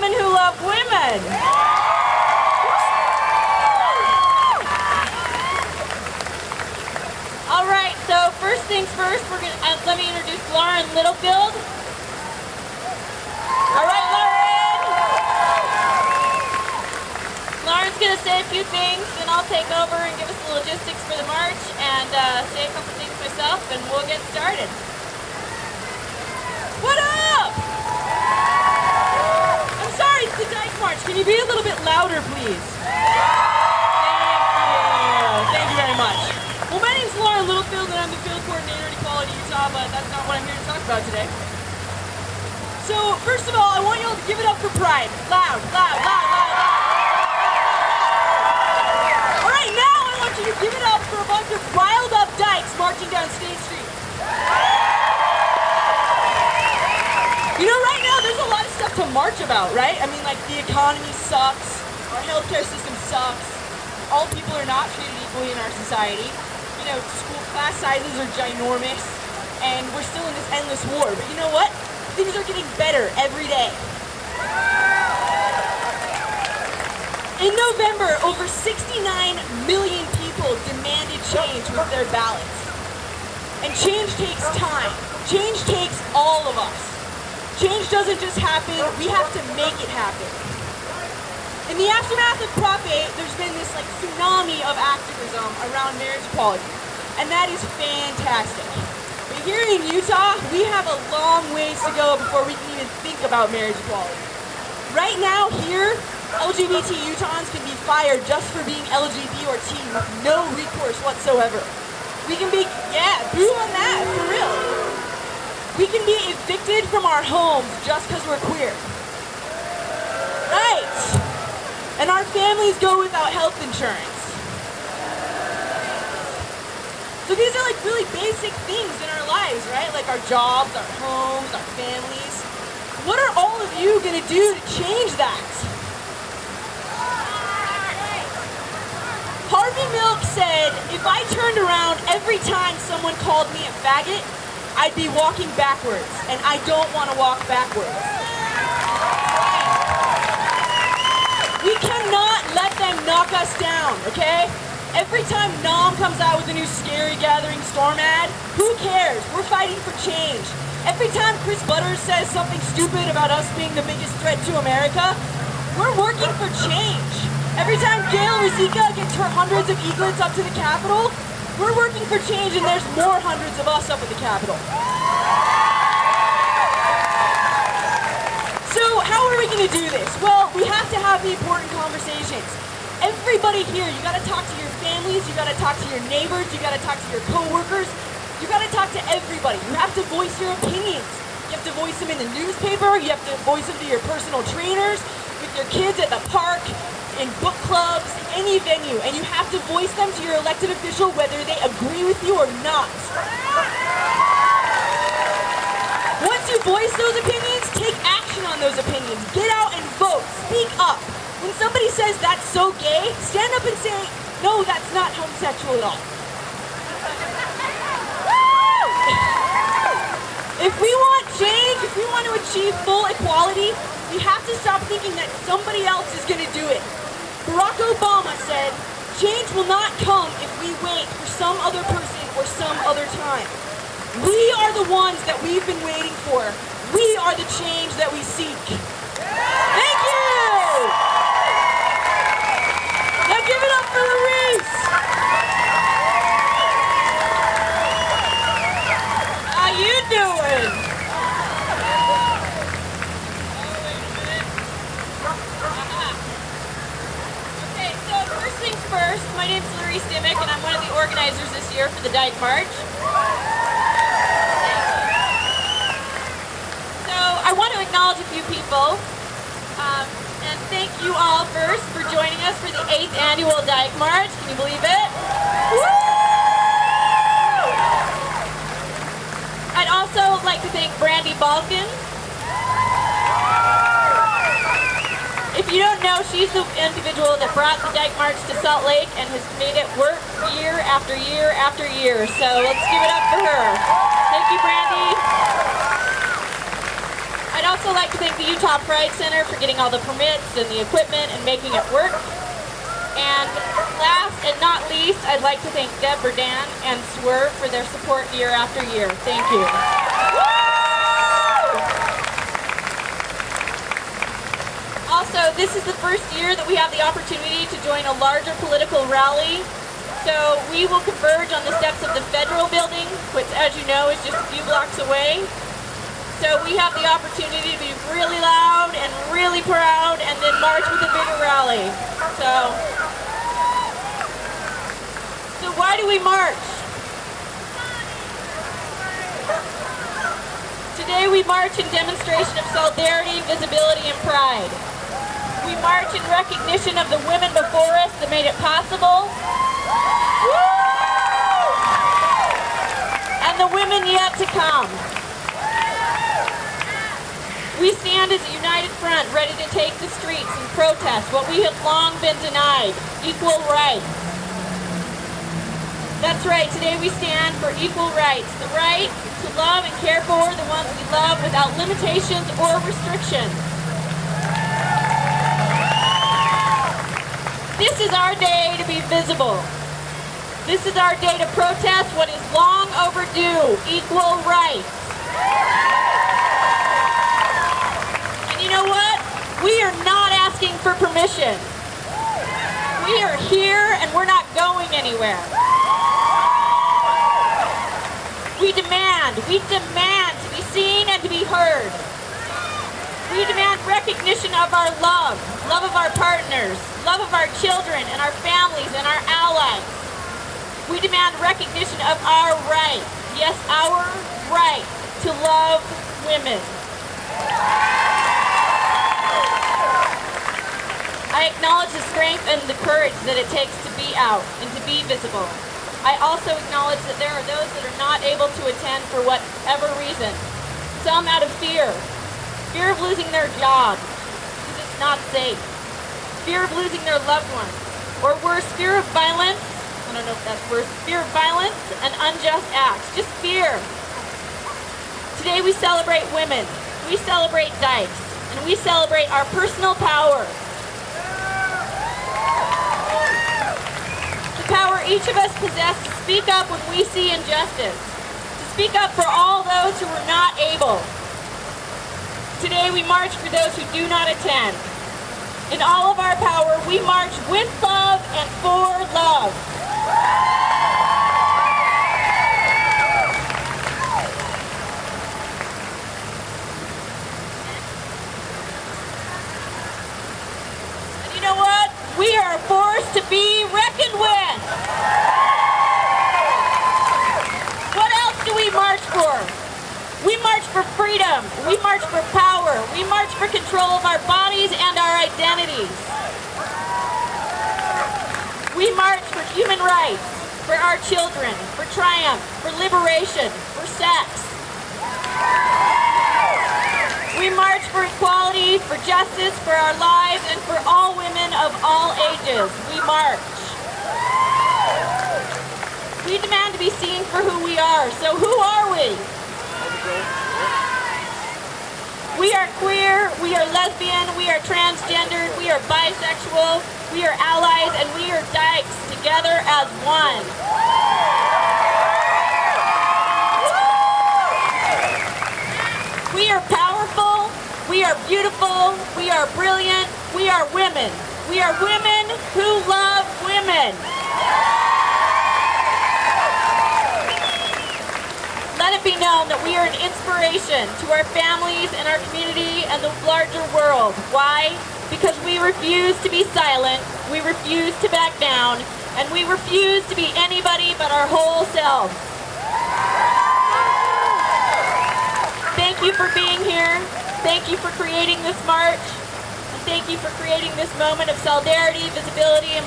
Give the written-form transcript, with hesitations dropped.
women who love women. All right, so first things first, let me introduce Lauren Littlefield. All right, Lauren. Lauren's going to say a few things, and I'll take over and give us the logistics for the march and say a couple things myself, and we'll get started. What up? I'm sorry, it's the Dyke March. Can you be a little bit louder, please? Thank you very much. Well, my name's Lauren Littlefield, and I'm the field coordinator at Equality Utah, but that's not what I'm here to talk about today. So, first of all, I want you all to give it up for Pride. Loud, loud, loud, loud, loud. All right, now I want you to give it up for a bunch of riled up dykes marching down State Street. You know, right now there's a lot of stuff to march about, right? I mean, like, the economy sucks, our healthcare system sucks, all people are not treated equally in our society. You know, school class sizes are ginormous, and we're still in this endless war. But you know what? Things are getting better every day. In November, over 69 million people demanded change with their ballots. And change takes time. Change takes all of us. Change doesn't just happen, we have to make it happen. In the aftermath of Prop 8, there's been this tsunami of activism around marriage equality, and that is fantastic. But here in Utah, we have a long ways to go before we can even think about marriage equality. Right now, here, LGBT Utahns can be fired just for being LGBT or T with no recourse whatsoever. We can be, boo on that, for real. We can be evicted from our homes just because we're queer. Right. And our families go without health insurance. So these are really basic things in our lives, right? Like our jobs, our homes, our families. What are all of you going to do to change that? Harvey Milk said, if I turned around every time someone called me a faggot, I'd be walking backwards, and I don't want to walk backwards. We cannot let them knock us down, okay? Every time Nom comes out with a new Scary Gathering storm ad, who cares? We're fighting for change. Every time Chris Butters says something stupid about us being the biggest threat to America, we're working for change. Every time Gail Ruzicka gets her hundreds of eaglets up to the Capitol, we're working for change, and there's more hundreds of us up at the Capitol. So how are we going to do this? Well, we have to have the important conversations. Everybody here, you got to talk to your families, you got to talk to your neighbors, you got to talk to your coworkers, you got to talk to everybody. You have to voice your opinions. You have to voice them in the newspaper, you have to voice them to your personal trainers, with your kids at the park, in book clubs, any venue, and you have to voice them to your elected official whether they agree with you or not. Once you voice those opinions, take action on those opinions. Get out and vote. Speak up. When somebody says that's so gay, stand up and say, no, that's not homosexual at all. If we want change, if we want to achieve full equality, we have to stop thinking that somebody else is going to do it. Barack Obama said, change will not come if we wait for some other person or some other time. We are the ones that we've been waiting for. We are the change that we seek. Thank you! Now give it up for Luis! How you doing? First, my name's Larisse Dimmick, and I'm one of the organizers this year for the Dyke March. So I want to acknowledge a few people, and thank you all first for joining us for the 8th annual Dyke March. Can you believe it? Woo! I'd also like to thank Brandy Balkin. If you don't know, she's the individual that brought the Dyke March to Salt Lake and has made it work year after year after year. So let's give it up for her. Thank you, Brandy. I'd also also like to thank the Utah Pride Center for getting all the permits and the equipment and making it work. And last and not least, I'd like to thank Deb Burdan and Swerve for their support year after year. Thank you. Also, this is the first year that we have the opportunity to join a larger political rally. So we will converge on the steps of the federal building, which, as you know, is just a few blocks away. So we have the opportunity to be really loud and really proud and then march with a bigger rally. So why do we march? Today we march in demonstration of solidarity, visibility, and pride. We march in recognition of the women before us that made it possible. And the women yet to come. We stand as a united front, ready to take the streets and protest what we have long been denied, equal rights. That's right, today we stand for equal rights, the right to love and care for the ones we love without limitations or restrictions. This is our day to be visible. This is our day to protest what is long overdue, equal rights. And you know what? We are not asking for permission. We are here and we're not going anywhere. We demand to be seen and to be heard. We demand recognition of our love of our partners, love of our children and our families and our allies. We demand recognition of our right, yes, our right to love women. I acknowledge the strength and the courage that it takes to be out and to be visible. I also acknowledge that there are those that are not able to attend for whatever reason. Some out of fear of losing their job because it's not safe, fear of losing their loved ones, or worse, fear of violence. I don't know if that's worse. Fear of violence and unjust acts. Just fear. Today we celebrate women. We celebrate Dykes. And we celebrate our personal power. The power each of us possess to speak up when we see injustice. To speak up for all those who are not able. Today we march for those who do not attend. In all of our power, we march with love and for love. And you know what? We are a force to be reckoned with. What else do we march for? We march for freedom. We march for power. We march for control of our bodies and our identities. We march for human rights, for our children, for triumph, for liberation, for sex. We march for equality, for justice, for our lives, and for all women of all ages. We march. We demand to be seen for who we are. So who are we? We are queer, we are lesbian, we are transgendered, we are bisexual, we are allies, and we are Dykes together as one. We are powerful, we are beautiful, we are brilliant, we are women. We are women who love women. Let it be known that we are an inspiration to our families and our community and the larger world. Why? Because we refuse to be silent, we refuse to back down, and we refuse to be anybody but our whole selves. Thank you for being here. Thank you for creating this march. And thank you for creating this moment of solidarity, visibility, and